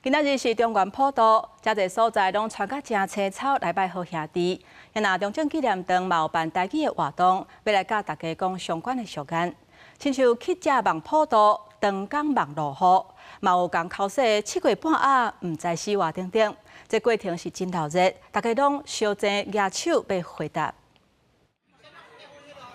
今仔日是中原普渡，遮侪所在拢穿甲真青草来拜好兄弟。也那中正纪念堂嘛有办台语的活动，要来甲大家讲相关的俗谚，亲像乞食望普渡、长江望落雨，嘛有讲口说7月半暗，唔知死活等等。这过程是真热热，大家拢相争举手要回答。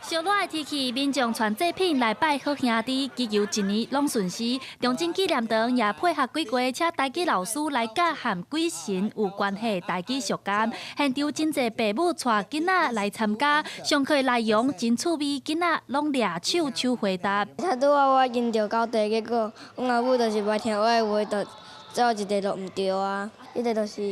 烧热的天气，民众传祭品来拜好兄弟，祈求一年拢顺时。中正纪念堂也配合几个请台语老师来教和鬼神有关系台语俗谚。现场真侪父母带囡仔来参加，上课内容真趣味，囡仔拢掠手回答。拄拄我研究到题，结果阮阿母就是袂听我的话，就最后一题就唔对啊。迄个就是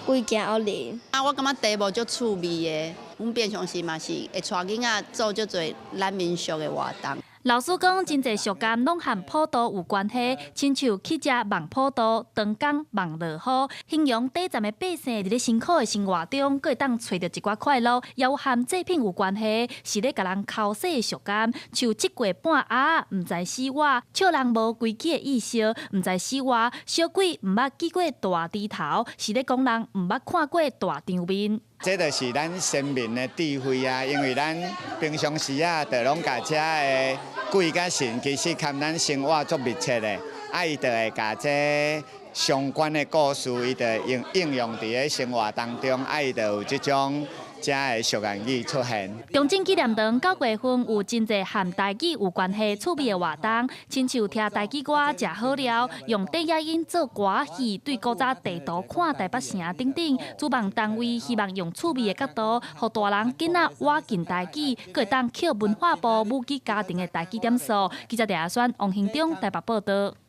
鬼行恶灵。我感觉题目足趣味的，阮平常时嘛是会带囡仔做足侪咱民俗的活动。 老师讲，真侪俗谚拢和普渡有关系，亲像乞食望普渡，长江望落雨，形容短暂的百姓伫咧辛苦的生活中，阁会当找到一寡快乐，也有和祭品有关系，是咧甲人口洗的俗谚，像7月半暗，唔知死活，笑人无规矩的意思，唔知死活，小鬼唔捌见过大猪头，是咧讲人唔捌看过大场面。 这就是咱先民的智慧啊，因为咱平常时啊，就拢甲遮的鬼甲神，其实跟咱生活足密切的，伊就会甲这相关的故事，伊就应用伫咧生活当中，伊就有这种遮的俗谚语出现。中正纪念堂9月份有真侪和台语有关系趣味的活动，亲像听台语歌、食好料，用低压音做歌戏，对古早地图看台北城等等。主办单位希望用趣味的角度，让大人囡仔挖进台语，可会当扣文化部母语家庭的台语点数。记者李阿选、王兴忠台北报道。